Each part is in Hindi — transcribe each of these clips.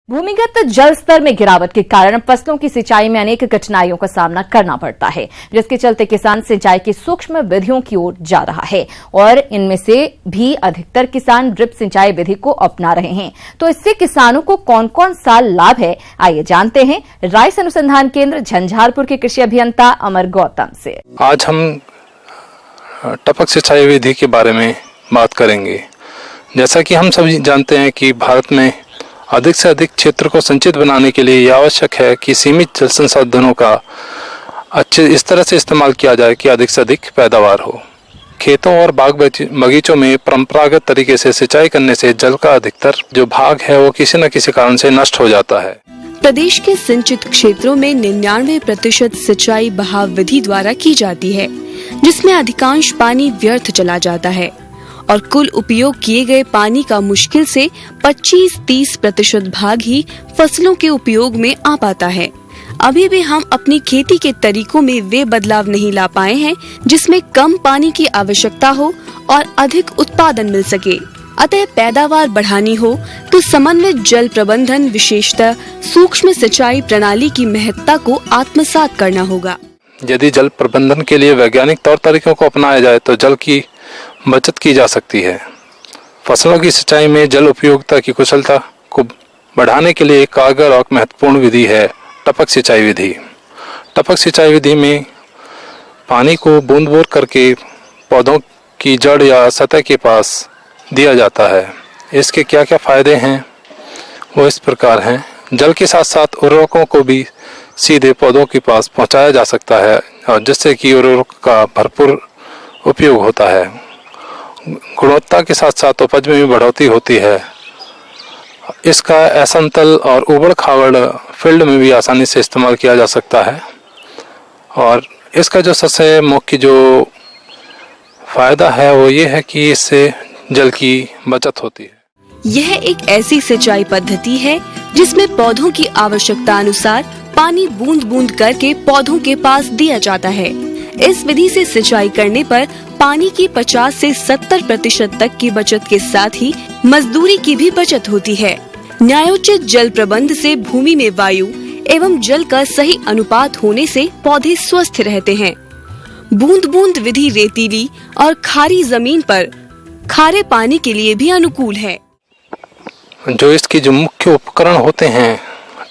भूमिगत जल स्तर में गिरावट के कारण फसलों की सिंचाई में अनेक कठिनाइयों का सामना करना पड़ता है, जिसके चलते किसान सिंचाई की सूक्ष्म विधियों की ओर जा रहा है और इनमें से भी अधिकतर किसान ड्रिप सिंचाई विधि को अपना रहे हैं। तो इससे किसानों को कौन कौन सा लाभ है, आइए जानते हैं राइस अनुसंधान केंद्र झंझारपुर के कृषि अभियंता अमर गौतम से। आज हम टपक सिंचाई विधि के बारे में बात करेंगे। जैसा कि हम सभी जानते हैं कि भारत में अधिक से अधिक क्षेत्र को संचित बनाने के लिए यह आवश्यक है कि सीमित जल संसाधनों का अच्छे इस तरह से इस्तेमाल किया जाए कि अधिक से अधिक पैदावार हो। खेतों और बाग बगीचों में परंपरागत तरीके से सिंचाई करने से जल का अधिकतर जो भाग है वो किसी न किसी कारण से नष्ट हो जाता है। प्रदेश के सिंचित क्षेत्रों में 99% सिंचाई बहाव विधि द्वारा की जाती है, जिसमें अधिकांश पानी व्यर्थ चला जाता है और कुल उपयोग किए गए पानी का मुश्किल से 25-30% भाग ही फसलों के उपयोग में आ पाता है। अभी भी हम अपनी खेती के तरीकों में वे बदलाव नहीं ला पाए हैं जिसमें कम पानी की आवश्यकता हो और अधिक उत्पादन मिल सके। अतः पैदावार बढ़ानी हो तो समन्वित जल प्रबंधन, विशेषतः सूक्ष्म सिंचाई प्रणाली की महत्ता को आत्मसात करना होगा। यदि जल प्रबंधन के लिए वैज्ञानिक तौर तरीकों को अपनाया जाए तो जल की बचत की जा सकती है। फसलों की सिंचाई में जल उपयोगिता की कुशलता को बढ़ाने के लिए एक कारगर और महत्वपूर्ण विधि है टपक सिंचाई विधि। टपक सिंचाई विधि में पानी को बूंद बूंद करके पौधों की जड़ या सतह के पास दिया जाता है। इसके क्या क्या फायदे हैं वो इस प्रकार हैं। जल के साथ साथ उर्वरकों को भी सीधे पौधों के पास पहुंचाया जा सकता है और जिससे कि उर्वरक का भरपूर उपयोग होता है। गुणवत्ता के साथ साथ उपज में भी बढ़ोतरी होती है। इसका असमतल और उबड़ खाबड़ फील्ड में भी आसानी से इस्तेमाल किया जा सकता है और इसका जो सबसे मुख्य जो फायदा है वो ये है कि इससे जल की बचत होती है। यह एक ऐसी सिंचाई पद्धति है जिसमें पौधों की आवश्यकता अनुसार पानी बूंद बूंद करके पौधों के पास दिया जाता है। इस विधि से सिंचाई करने पर पानी की 50 से 70% तक की बचत के साथ ही मजदूरी की भी बचत होती है। न्यायोचित जल प्रबंध से भूमि में वायु एवं जल का सही अनुपात होने से पौधे स्वस्थ रहते हैं। बूंद बूंद विधि रेतीली और खारी जमीन पर खारे पानी के लिए भी अनुकूल है। जो इसके जो मुख्य उपकरण होते हैं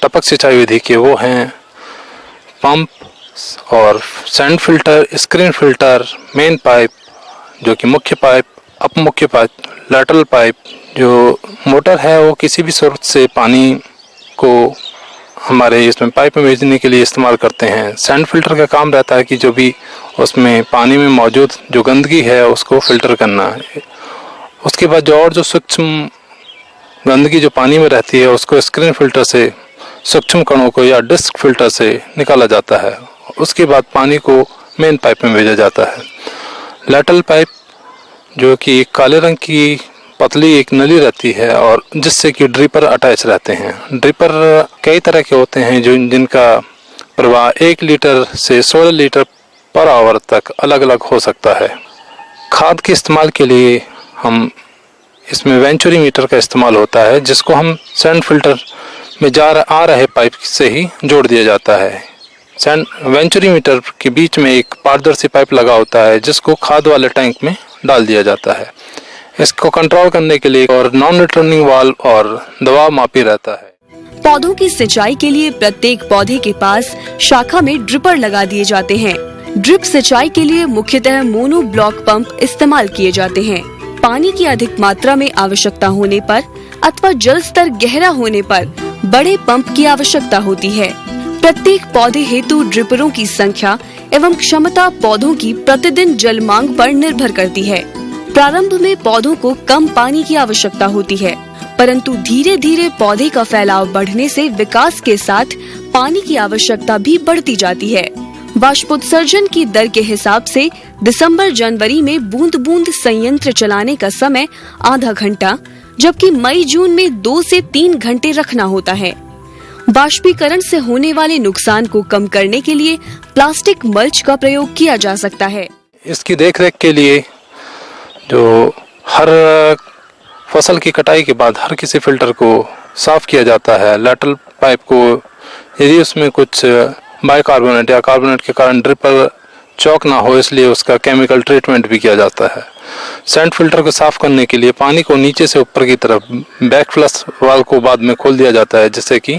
टपक सिंचाई विधि के वो हैं पंप और sand filter, screen filter, main pipe जो कि मुख्य पाइप, अप मुख्य पाइप, लैटरल पाइप। जो मोटर है वो किसी भी स्रोत से पानी को हमारे इसमें पाइप में भेजने के लिए इस्तेमाल करते हैं। सैंड फिल्टर का काम रहता है कि जो भी उसमें पानी में मौजूद जो गंदगी है उसको फिल्टर करना है। उसके बाद जो और जो सूक्ष्म गंदगी जो पानी में रहती है उसको स्क्रीन फिल्टर से सूक्ष्म कणों को या डिस्क फिल्टर से निकाला जाता है। उसके बाद पानी को मेन पाइप में भेजा जाता है। लैटरल पाइप जो कि काले रंग की पतली एक नली रहती है और जिससे कि ड्रिपर अटैच रहते हैं। ड्रिपर कई तरह के होते हैं जिनका प्रवाह 1 लीटर से 16 लीटर पर आवर तक अलग अलग हो सकता है। खाद के इस्तेमाल के लिए हम इसमें वेंचुरी मीटर का इस्तेमाल होता है, जिसको हम सैंड फिल्टर में आ रहे पाइप से ही जोड़ दिया जाता है। वेंचुरी मीटर के बीच में एक पारदर्शी पाइप लगा होता है जिसको खाद वाले टैंक में डाल दिया जाता है। इसको कंट्रोल करने के लिए और नॉन रिटर्निंग वाल्व और दबाव मापी रहता है। पौधों की सिंचाई के लिए प्रत्येक पौधे के पास शाखा में ड्रिपर लगा दिए जाते हैं। ड्रिप सिंचाई के लिए मुख्यतः मोनो ब्लॉक पंप इस्तेमाल किए जाते हैं। पानी की अधिक मात्रा में आवश्यकता होने पर अथवा जल स्तर गहरा होने पर बड़े पंप की आवश्यकता होती है। प्रत्येक पौधे हेतु ड्रिपरों की संख्या एवं क्षमता पौधों की प्रतिदिन जल मांग पर निर्भर करती है। प्रारंभ में पौधों को कम पानी की आवश्यकता होती है, परंतु धीरे धीरे पौधे का फैलाव बढ़ने से विकास के साथ पानी की आवश्यकता भी बढ़ती जाती है। वाष्पोत्सर्जन की दर के हिसाब से दिसंबर-जनवरी में बूंद बूंद संयंत्र चलाने का समय आधा घंटा, जबकि मई-जून में 2 से 3 घंटे रखना होता है। वाष्पीकरण से होने वाले नुकसान को कम करने के लिए प्लास्टिक मल्च का प्रयोग किया जा सकता है। इसकी देखरेख के लिए जो हर फसल की कटाई के बाद हर किसी फिल्टर को साफ किया जाता है। लैटरल पाइप को यदि उसमें कुछ बाइकार्बोनेट या कार्बोनेट के कारण ड्रिपर चौक ना हो, इसलिए उसका केमिकल ट्रीटमेंट भी किया जाता है। सैंड फिल्टर को साफ करने के लिए पानी को नीचे से ऊपर की तरफ बैक फ्लश वाल्व को बाद में खोल दिया जाता है, जिससे कि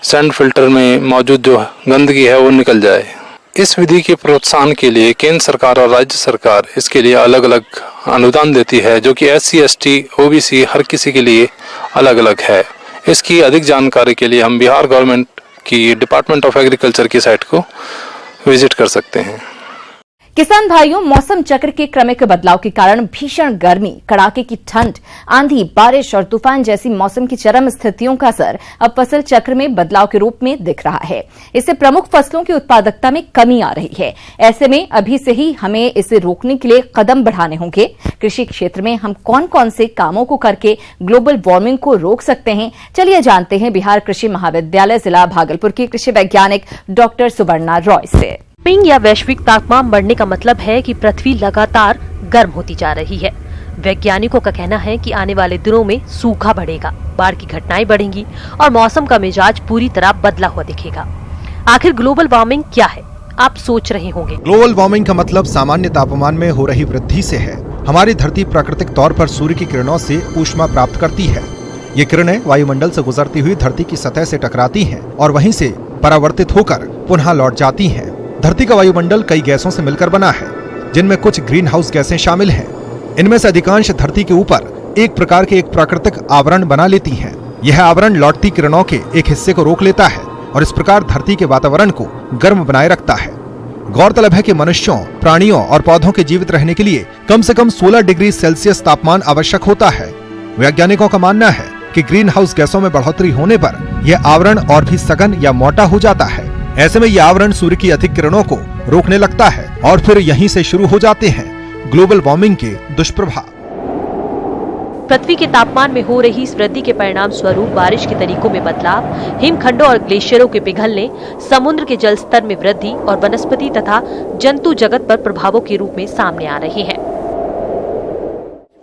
सैंड फिल्टर में मौजूद जो गंदगी है वो निकल जाए। इस विधि के प्रोत्साहन के लिए केंद्र सरकार और राज्य सरकार इसके लिए अलग अलग अनुदान देती है, जो कि SC, ST, OBC हर किसी के लिए अलग अलग है। इसकी अधिक जानकारी के लिए हम बिहार गवर्नमेंट की डिपार्टमेंट ऑफ एग्रीकल्चर की साइट को विजिट कर सकते हैं। किसान भाइयों, मौसम चक्र के क्रमिक बदलाव के कारण भीषण गर्मी, कड़ाके की ठंड, आंधी, बारिश और तूफान जैसी मौसम की चरम स्थितियों का असर अब फसल चक्र में बदलाव के रूप में दिख रहा है। इससे प्रमुख फसलों की उत्पादकता में कमी आ रही है। ऐसे में अभी से ही हमें इसे रोकने के लिए कदम बढ़ाने होंगे। कृषि क्षेत्र में हम कौन कौन से कामों को करके ग्लोबल वार्मिंग को रोक सकते हैं, चलिए जानते हैं बिहार कृषि महाविद्यालय जिला भागलपुर की कृषि वैज्ञानिक डॉक्टर सुवर्णा रॉय से। वार्मिंग या वैश्विक तापमान बढ़ने का मतलब है कि पृथ्वी लगातार गर्म होती जा रही है। वैज्ञानिकों का कहना है कि आने वाले दिनों में सूखा बढ़ेगा, बाढ़ की घटनाएं बढ़ेंगी और मौसम का मिजाज पूरी तरह बदला हुआ दिखेगा। आखिर ग्लोबल वार्मिंग क्या है, आप सोच रहे होंगे। ग्लोबल वार्मिंग का मतलब सामान्य तापमान में हो रही वृद्धि से है। हमारी धरती प्राकृतिक तौर पर सूर्य की किरणों से ऊष्मा प्राप्त करती है। ये किरणें वायुमंडल से गुजरती हुई धरती की सतह से टकराती हैं और वहीं से परावर्तित होकर पुनः लौट जाती हैं। धरती का वायुमंडल कई गैसों से मिलकर बना है, जिनमें कुछ ग्रीन हाउस गैसें शामिल हैं। इनमें से अधिकांश धरती के ऊपर एक प्रकार के एक प्राकृतिक आवरण बना लेती हैं। यह आवरण लौटती किरणों के एक हिस्से को रोक लेता है और इस प्रकार धरती के वातावरण को गर्म बनाए रखता है। गौरतलब है कि मनुष्यों, प्राणियों और पौधों के जीवित रहने के लिए कम से कम 16 डिग्री सेल्सियस तापमान आवश्यक होता है। वैज्ञानिकों का मानना है कि ग्रीन हाउस गैसों में बढ़ोतरी होने पर यह आवरण और भी सघन या मोटा हो जाता है। ऐसे में यह आवरण सूर्य की अधिक किरणों को रोकने लगता है और फिर यहीं से शुरू हो जाते हैं ग्लोबल वार्मिंग के दुष्प्रभाव। पृथ्वी के तापमान में हो रही इस वृद्धि के परिणाम स्वरूप बारिश के तरीकों में बदलाव, हिमखंडों और ग्लेशियरों के पिघलने, समुद्र के जल स्तर में वृद्धि और वनस्पति तथा जंतु जगत पर प्रभावों के रूप में सामने आ रहे हैं।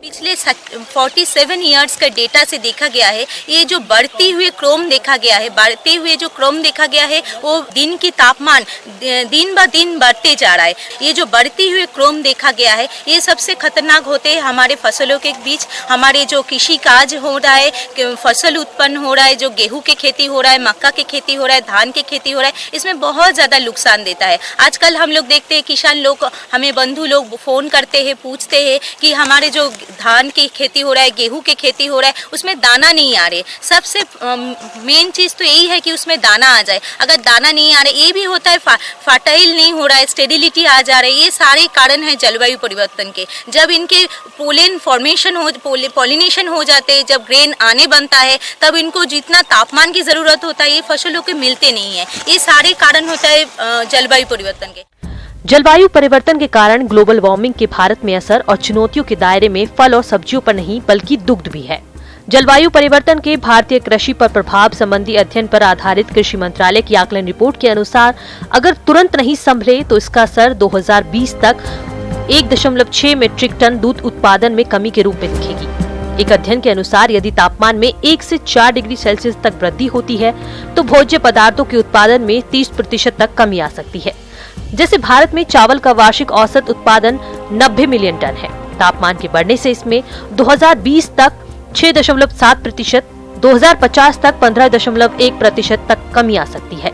पिछले 47 इयर्स का डेटा से देखा गया है, ये जो बढ़ती हुई क्रोम देखा गया है, बढ़ते हुए जो क्रोम देखा गया है, वो दिन की तापमान दिन ब दिन बढ़ते जा रहा है। ये जो बढ़ती हुई क्रोम देखा गया है, ये सबसे खतरनाक होते हैं हमारे फसलों के बीच। हमारे जो कृषि काज हो रहा है, फसल उत्पन्न हो रहा है, जो गेहूं की खेती हो रहा है, मक्का की खेती हो रहा है, धान की खेती हो रहा है, इसमें बहुत ज़्यादा नुकसान देता है। आजकल हम लोग देखते हैं किसान लोग, हमें बंधु लोग फ़ोन करते हैं, पूछते हैं कि हमारे जो धान की खेती हो रहा है, गेहूं की खेती हो रहा है, उसमें दाना नहीं आ रहे। सबसे मेन चीज़ तो यही है कि उसमें दाना आ जाए। अगर दाना नहीं आ रहा, ये भी होता है फर्टाइल नहीं हो रहा है, स्टेरिलिटी आ जा रही है। ये सारे कारण हैं जलवायु परिवर्तन के। जब इनके पोलन फॉर्मेशन हो, पॉलिनेशन हो जाते हैं, जब ग्रेन आने बनता है, तब इनको जितना तापमान की ज़रूरत होता है, ये फसलों के मिलते नहीं है। ये सारे कारण होता है जलवायु परिवर्तन के। जलवायु परिवर्तन के कारण ग्लोबल वार्मिंग के भारत में असर और चुनौतियों के दायरे में फल और सब्जियों पर नहीं बल्कि दुग्ध भी है। जलवायु परिवर्तन के भारतीय कृषि पर प्रभाव संबंधी अध्ययन पर आधारित कृषि मंत्रालय की आकलन रिपोर्ट के अनुसार अगर तुरंत नहीं संभले तो इसका असर 2020 तक 1.6 मीट्रिक टन दूध उत्पादन में कमी के रूप में दिखेगी। एक अध्ययन के अनुसार यदि तापमान में 1 से 4 डिग्री सेल्सियस तक वृद्धि होती है तो भोज्य पदार्थों के उत्पादन में 30% तक कमी आ सकती है। जैसे भारत में चावल का वार्षिक औसत उत्पादन 90 मिलियन टन है। तापमान के बढ़ने से इसमें 2020 तक 6.7%, 2050 तक 15.1% तक कमी आ सकती है।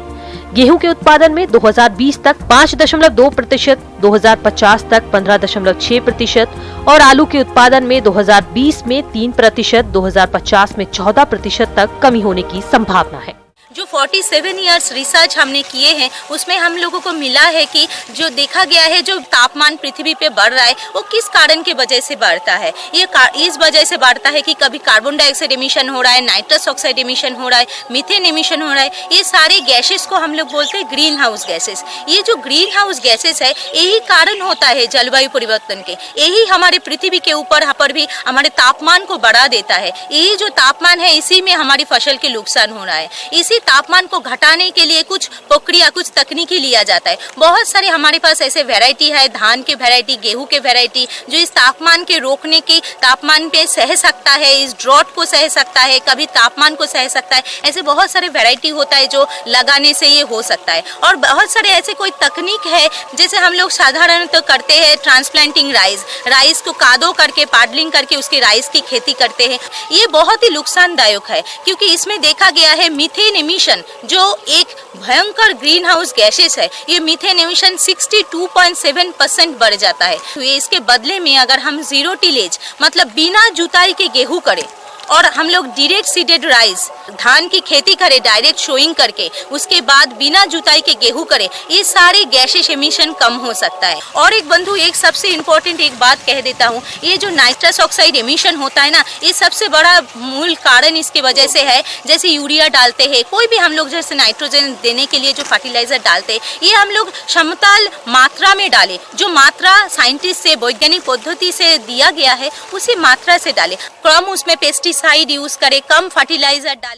गेहूं के उत्पादन में 2020 तक 5.2%, 2050 तक 15.6% और आलू के उत्पादन में 2020 में 3%, 2050 में 14% तक कमी होने की संभावना है। जो 47 इयर्स रिसर्च हमने किए हैं, उसमें हम लोगों को मिला है कि जो देखा गया है, जो तापमान पृथ्वी पे बढ़ रहा है, वो किस कारण के वजह से बढ़ता है। ये इस वजह से बढ़ता है कि कभी कार्बन डाइऑक्साइड एमिशन हो रहा है, नाइट्रस ऑक्साइड एमिशन हो रहा है, मीथेन एमिशन हो रहा है। ये सारे गैसेस को हम लोग बोलते हैं ग्रीन हाउस गैसेस। ये जो ग्रीन हाउस गैसेस है, यही कारण होता है जलवायु परिवर्तन के। यही हमारे पृथ्वी के ऊपर पर भी हमारे तापमान को बढ़ा देता है। यही जो तापमान है, इसी में हमारी फसल के नुकसान हो रहा है। इसी तापमान को घटाने के लिए कुछ प्रक्रिया, कुछ तकनीकी लिया जाता है। बहुत सारे हमारे पास ऐसे वैरायटी है, धान के वैरायटी, गेहूं के वैरायटी, जो इस तापमान के रोकने की, तापमान पे सह सकता है, इस ड्रॉट को सह सकता है, कभी तापमान को सह सकता है। ऐसे बहुत सारे वैरायटी होता है जो लगाने से ये हो सकता है। और बहुत सारे ऐसे कोई तकनीक है, जैसे हम लोग साधारणतः करते हैं ट्रांसप्लांटिंग राइस को कादो करके, पाडलिंग करके उसकी राइस की खेती करते हैं। ये बहुत ही नुकसानदायक है, क्योंकि इसमें देखा गया है मीथेन एमिशन, जो एक भयंकर ग्रीन हाउस गैसेस है, ये मीथेन एमिशन 62.7% बढ़ जाता है। तो ये इसके बदले में अगर हम जीरो टिलेज, मतलब बिना जुताई के गेहूं करें और हम लोग डायरेक्ट सीडेड राइस, धान की खेती करें डायरेक्ट शोइंग करके, उसके बाद बिना जुताई के गेहूं करें, ये सारे गैसेस एमिशन कम हो सकता है। और एक बंधु, एक सबसे इम्पोर्टेंट एक बात कह देता हूँ, ये जो नाइट्रस ऑक्साइड एमिशन होता है ना, ये सबसे बड़ा मूल कारण इसके वजह से है। जैसे यूरिया डालते हैं, कोई भी हम लोग जैसे नाइट्रोजन देने के लिए जो फर्टिलाइजर डालते हैं, ये हम लोग समतल मात्रा में डालें। जो मात्रा साइंटिस्ट से, वैज्ञानिक पद्धति से दिया गया है, उसी मात्रा से डालें। कम उसमें पेस्टिसाइड यूज करें, कम फर्टिलाइजर डालें।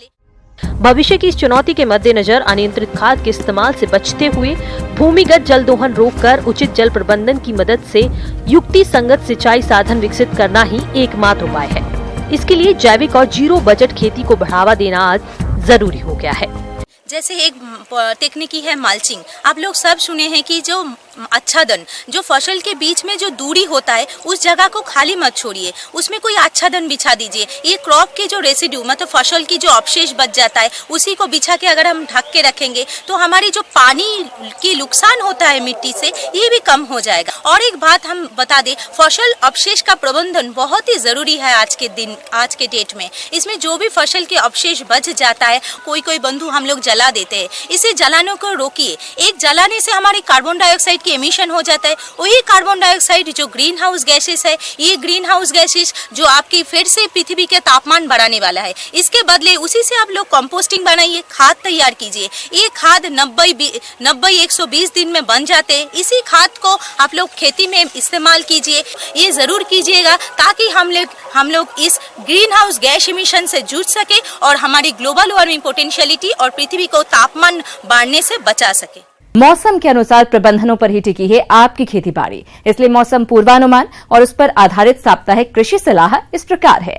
भविष्य की इस चुनौती के मद्देनजर अनियंत्रित खाद के इस्तेमाल से बचते हुए भूमिगत जल दोहन रोककर उचित जल प्रबंधन की मदद से युक्ति संगत सिंचाई साधन विकसित करना ही एकमात्र उपाय है। इसके लिए जैविक और जीरो बजट खेती को बढ़ावा देना आज जरूरी हो गया है। जैसे एक टेक्निकी है मल्चिंग। आप लोग सब सुने हैं कि जो आच्छादन, जो फसल के बीच में जो दूरी होता है, उस जगह को खाली मत छोड़िए, उसमें कोई आच्छादन बिछा दीजिए। ये क्रॉप के जो रेसिड्यू, मतलब फसल की जो अवशेष बच जाता है, उसी को बिछा के अगर हम ढक के रखेंगे तो हमारी जो पानी की नुकसान होता है मिट्टी से, ये भी कम हो जाएगा। और एक बात हम बता दें, फसल अवशेष का प्रबंधन बहुत ही जरूरी है आज के दिन, आज के डेट में। इसमें जो भी फसल के अवशेष बच जाता है, कोई बंधु हम लोग जला देते हैं, इसे जलाने को रोकिए। एक जलाने से हमारी कार्बन डाइऑक्साइड की एमिशन हो जाता है। वही कार्बन डाइऑक्साइड जो ग्रीन हाउस गैसेस है, ये ग्रीन हाउस गैसेस जो आपकी फिर से पृथ्वी के तापमान बढ़ाने वाला है। इसके बदले उसी से आप लोग कंपोस्टिंग बनाइए, खाद तैयार कीजिए। ये खाद 90-120 दिन में बन जाते हैं। इसी खाद को आप लोग खेती में इस्तेमाल कीजिए। ये जरूर कीजिएगा ताकि हम लोग इस ग्रीन हाउस गैस एमिशन से जूझ सके और हमारी ग्लोबल वार्मिंग पोटेंशियलिटी और पृथ्वी को तापमान बढ़ने से बचा सके। मौसम के अनुसार प्रबंधनों पर ही टिकी है आपकी खेती बाड़ी, इसलिए मौसम पूर्वानुमान और उस पर आधारित साप्ताहिक कृषि सलाह इस प्रकार है।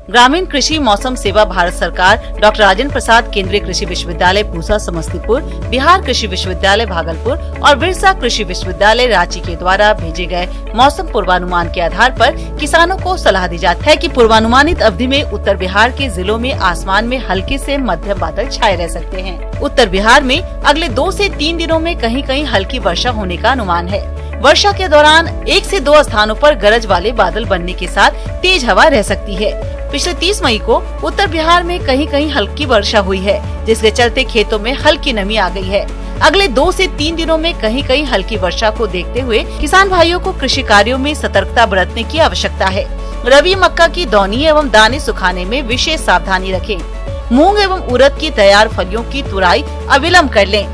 ग्रामीण कृषि मौसम सेवा भारत सरकार, डॉक्टर राजेंद्र प्रसाद केंद्रीय कृषि विश्वविद्यालय पूसा समस्तीपुर, बिहार कृषि विश्वविद्यालय भागलपुर और बिरसा कृषि विश्वविद्यालय रांची के द्वारा भेजे गए मौसम पूर्वानुमान के आधार पर किसानों को सलाह दी जाती है कि पूर्वानुमानित अवधि में उत्तर बिहार के जिलों में आसमान में हल्के से मध्यम बादल छाए रह सकते हैं। उत्तर बिहार में अगले 2 से 3 दिनों में कहीं कहीं हल्की वर्षा होने का अनुमान है। वर्षा के दौरान 1 से 2 स्थानों पर गरज वाले बादल बनने के साथ तेज हवा रह सकती है। पिछले 30 मई को उत्तर बिहार में कहीं कहीं हल्की वर्षा हुई है, जिसके चलते खेतों में हल्की नमी आ गई है। अगले 2 से 3 दिनों में कहीं कहीं हल्की वर्षा को देखते हुए किसान भाइयों को कृषि कार्यों में सतर्कता बरतने की आवश्यकता है। रबी मक्का की दौनी एवं दाने सुखाने में विशेष सावधानी रखें। मूंग एवं उड़द की तैयार फलियों की तुराई अविलंब कर लें।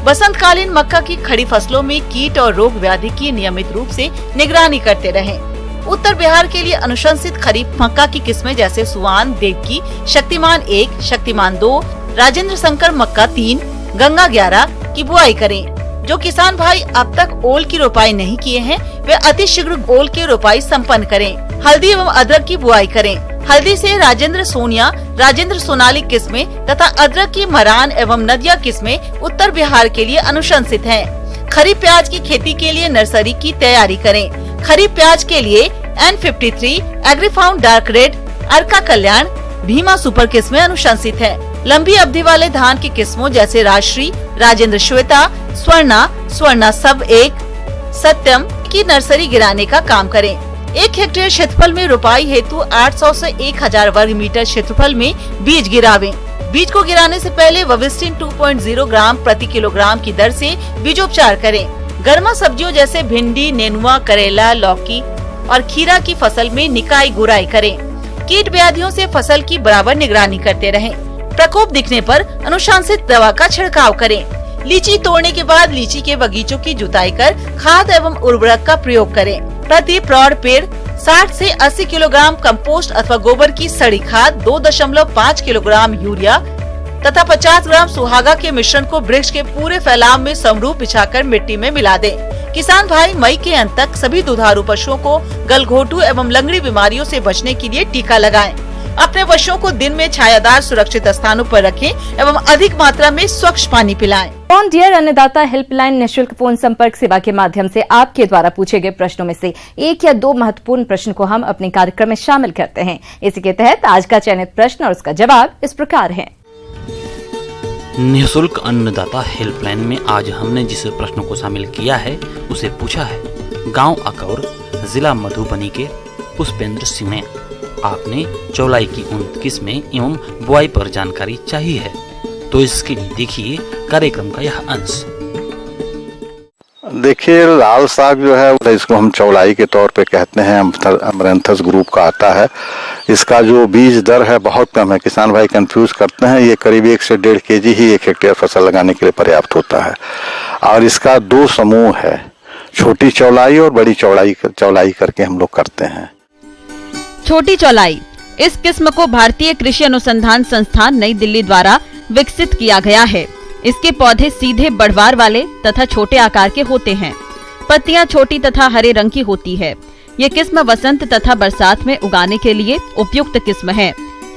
बसंतकालीन मक्का की खड़ी फसलों में कीट और रोग व्याधि की नियमित रूप से निगरानी करते रहें। उत्तर बिहार के लिए अनुशंसित खरीफ मक्का की किस्में जैसे सुवान, देवकी, शक्तिमान 1, शक्तिमान 2, राजेंद्र शंकर मक्का 3, गंगा 11 की बुआई करें। जो किसान भाई अब तक ओल की रोपाई नहीं किए हैं, वे अतिशीघ्र ओल की रोपाई संपन्न करें। हल्दी एवं अदरक की बुआई करें। हल्दी से राजेंद्र सोनिया, राजेंद्र सोनाली किस्में तथा अदरक की मरान एवं नदिया किस्में उत्तर बिहार के लिए अनुशंसित हैं। खरीफ प्याज की खेती के लिए नर्सरी की तैयारी करें। खरीफ प्याज के लिए N53, एग्रीफाउंड डार्क रेड, अर्का कल्याण, भीमा सुपर किस्में अनुशंसित है। लंबी अवधि वाले धान की किस्मों जैसे राजश्री, राजेंद्र श्वेता, स्वर्णा सब 1, सत्यम की नर्सरी गिराने का काम करें। 1 हेक्टेयर क्षेत्रफल में रोपाई हेतु 800 से 1000 वर्ग मीटर क्षेत्रफल में बीज गिरावें। बीज को गिराने से पहले वविस्टिन 2.0 ग्राम प्रति किलोग्राम की दर से बीजोपचार करें। गर्मा सब्जियों जैसे भिंडी, नेनुआ, करेला, लौकी और खीरा की फसल में निकाई गुड़ाई करें। कीट व्याधियों से फसल की बराबर निगरानी करते रहें। प्रकोप दिखने पर अनुशंसित दवा का छिड़काव करें। लीची तोड़ने के बाद लीची के बगीचों की जुताई कर खाद एवं उर्वरक का प्रयोग करें। प्रति प्रौढ़ पेड़ 60 से 80 किलोग्राम कंपोस्ट अथवा गोबर की सड़ी खाद, 2.5 किलोग्राम यूरिया तथा 50 ग्राम सुहागा के मिश्रण को वृक्ष के पूरे फैलाव में समरूप बिछाकर मिट्टी में मिला दें। किसान भाई मई के अंत तक सभी दुधारू पशुओं को गलघोटू एवं लंगड़ी बीमारियों से बचने के लिए टीका लगाएं। अपने पशुओं को दिन में छायादार सुरक्षित स्थानों पर रखें एवं अधिक मात्रा में स्वच्छ पानी पिलाएं। जॉन डियर अन्नदाता हेल्पलाइन निःशुल्क फोन संपर्क सेवा के माध्यम से आपके द्वारा पूछे गए प्रश्नों में से 1 या 2 महत्वपूर्ण प्रश्न को हम अपने कार्यक्रम में शामिल करते हैं। इसी के तहत आज का चयनित प्रश्न और उसका जवाब इस प्रकार है। निःशुल्क अन्नदाता हेल्पलाइन में आज हमने जिस प्रश्न को शामिल किया है उसे पूछा है गांव अकौर, जिला मधुबनी के पुष्पेंद्र सिंह ने। आपने चौलाई की उन्नत किस्में एवं बुआई पर जानकारी चाहिए है, तो इसके लिए देखिए कार्यक्रम का यह अंश। देखिए, लाल साग जो है इसको हम चौलाई के तौर पे कहते हैं, अमरैंथस ग्रुप का आता है। इसका जो बीज दर है बहुत कम है, किसान भाई कंफ्यूज करते हैं। ये करीब 1 से 1.5 केजी ही 1 हेक्टेयर फसल लगाने के लिए पर्याप्त होता है। और इसका 2 समूह है, छोटी चौलाई और बड़ी चौलाई करके हम लोग करते हैं। छोटी चौलाई, इस किस्म को भारतीय कृषि अनुसंधान संस्थान नई दिल्ली द्वारा विकसित किया गया है। इसके पौधे सीधे बढ़वार वाले तथा छोटे आकार के होते हैं। पत्तियां छोटी तथा हरे रंग की होती है। ये किस्म वसंत तथा बरसात में उगाने के लिए उपयुक्त किस्म है।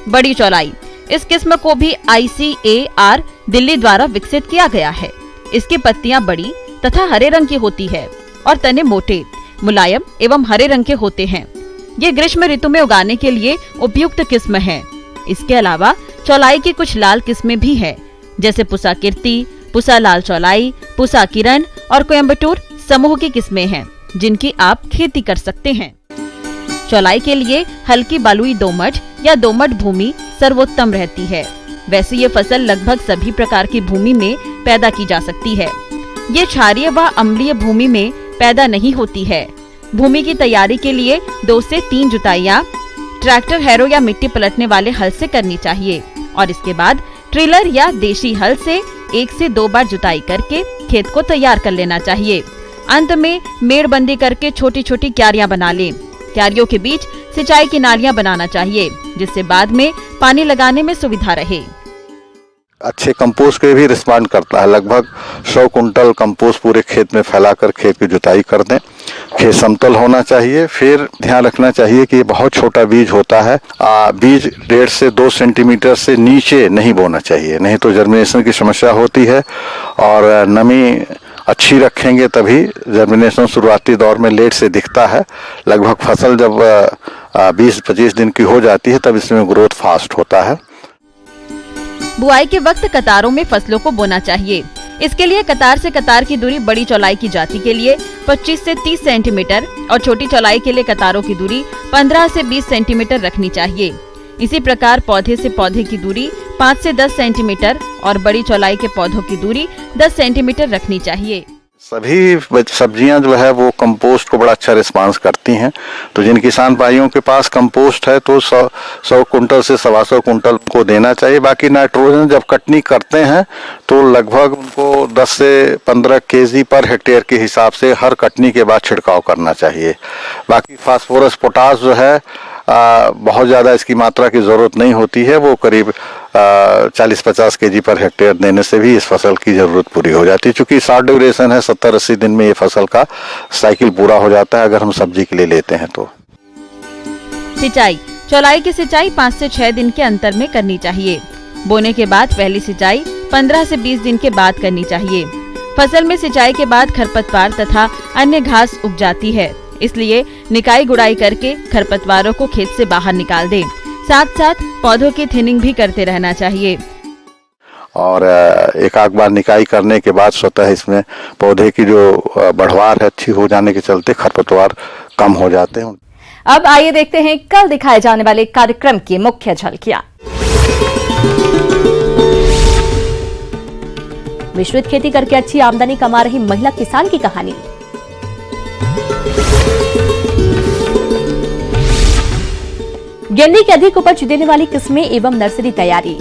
बड़ी चौलाई, इस किस्म को भी ICAR दिल्ली द्वारा विकसित किया गया है। इसकी पत्तियां बड़ी तथा हरे रंग की होती है और तने मोटे, मुलायम एवं हरे रंग के होते हैं। ये ग्रीष्म ऋतु में उगाने के लिए उपयुक्त किस्म है। इसके अलावा चौलाई की कुछ लाल किस्में भी है, जैसे पुसा कीर्ति, पुसा लाल चौलाई, पुसा किरण और कोयम्बटूर समूह की किस्में हैं, जिनकी आप खेती कर सकते हैं। चौलाई के लिए हल्की बालुई दोमट या दोमट भूमि सर्वोत्तम रहती है। वैसे ये फसल लगभग सभी प्रकार की भूमि में पैदा की जा सकती है। ये क्षारीय व अम्लीय भूमि में पैदा नहीं होती है। भूमि की तैयारी के लिए 2 से 3 जुताइयां ट्रैक्टर, हैरो या मिट्टी पलटने वाले हल से करनी चाहिए और इसके बाद ट्रिलर या देशी हल से 1 से 2 बार जुताई करके खेत को तैयार कर लेना चाहिए। अंत में मेड़बंदी करके छोटी छोटी क्यारियां बना लें। क्यारियों के बीच सिंचाई की नालियां बनाना चाहिए, जिससे बाद में पानी लगाने में सुविधा रहे। अच्छे कंपोस्ट के भी रिस्पॉन्ड करता है। लगभग 100 कुंटल कंपोस्ट पूरे खेत में फैलाकर खेत की जुताई कर दें। खेत समतल होना चाहिए। फिर ध्यान रखना चाहिए कि बहुत छोटा बीज होता है। बीज 1.5 से 2 सेंटीमीटर से नीचे नहीं बोना चाहिए, नहीं तो जर्मिनेशन की समस्या होती है। और नमी अच्छी रखेंगे तभी जर्मिनेशन शुरुआती दौर में लेट से दिखता है। लगभग फसल जब 20-25 दिन की हो जाती है तब इसमें ग्रोथ फास्ट होता है। बुआई के वक्त कतारों में फसलों को बोना चाहिए। इसके लिए कतार से कतार की दूरी बड़ी चौलाई की जाति के लिए 25 से 30 सेंटीमीटर और छोटी चौलाई के लिए कतारों की दूरी 15 से 20 सेंटीमीटर रखनी चाहिए। इसी प्रकार पौधे से पौधे की दूरी 5 से 10 सेंटीमीटर और बड़ी चौलाई के पौधों की दूरी 10 सेंटीमीटर रखनी चाहिए। सभी सब्जियां जो है वो कंपोस्ट को बड़ा अच्छा रिस्पांस करती हैं। तो जिन किसान भाइयों के पास कंपोस्ट है तो 100 कुंटल से 125 कुंटल को देना चाहिए। बाकी नाइट्रोजन जब कटनी करते हैं तो लगभग उनको 10 से 15 केजी पर हेक्टेयर के हिसाब से हर कटनी के बाद छिड़काव करना चाहिए। बाकी फास्फोरस, पोटास जो है बहुत ज़्यादा इसकी मात्रा की ज़रूरत नहीं होती है। वो करीब 40-50 केजी पर हेक्टेयर देने से भी इस फसल की ज़रूरत पूरी हो जाती है। चूँकि शॉर्ट ड्यूरेशन है, 70-80 दिन में ये फसल का साइकिल पूरा हो जाता है अगर हम सब्जी के लिए लेते हैं तो। सिंचाई, चौलाई की सिंचाई 5 से 6 दिन के अंतर में करनी चाहिए। बोने के बाद पहली सिंचाई 15 से 20 दिन के बाद करनी चाहिए। फसल में सिंचाई के बाद खरपतवार तथा अन्य घास उग जाती है, इसलिए निकाई गुड़ाई करके खरपतवारों को खेत से बाहर निकाल दें। साथ साथ पौधों की थिनिंग भी करते रहना चाहिए। और एक आध बार निकाई करने के बाद स्वतः इसमें पौधे की जो बढ़वार है अच्छी हो जाने के चलते खरपतवार कम हो जाते हैं। अब आइए देखते हैं कल दिखाए जाने वाले कार्यक्रम की मुख्य झलकियां। मिश्रित खेती करके अच्छी आमदनी कमा रही महिला किसान की कहानी। गेंदे की अधिक उपज देने वाली किस्में एवं नर्सरी तैयारी।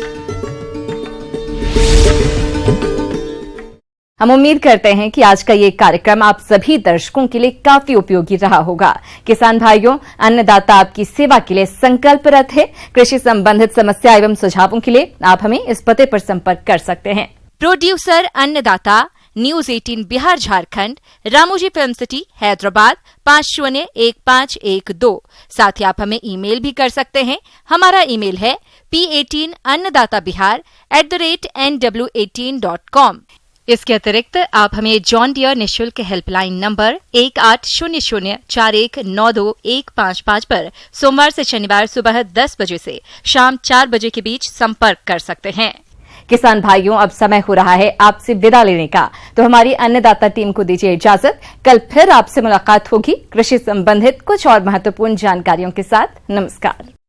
हम उम्मीद करते हैं कि आज का ये कार्यक्रम आप सभी दर्शकों के लिए काफी उपयोगी रहा होगा। किसान भाइयों, अन्नदाता आपकी सेवा के लिए संकल्परत है। कृषि संबंधित समस्या एवं सुझावों के लिए आप हमें इस पते पर संपर्क कर सकते हैं। प्रोड्यूसर अन्नदाता, news 18 Bihar Jharkhand, Ramoji film city, Hyderabad 501512। साथ ही आप हमें ईमेल भी कर सकते हैं। हमारा ईमेल है p18annadatabihar@nw18.com। इसके अतिरिक्त आप हमें जॉन डियर निःशुल्क हेल्पलाइन नंबर 180041921555 पर सोमवार से शनिवार सुबह 10 बजे से शाम 4 बजे के बीच संपर्क कर सकते हैं। किसान भाइयों, अब समय हो रहा है आपसे विदा लेने का, तो हमारी अन्नदाता टीम को दीजिए इजाजत। कल फिर आपसे मुलाकात होगी कृषि संबंधित कुछ और महत्वपूर्ण जानकारियों के साथ। नमस्कार।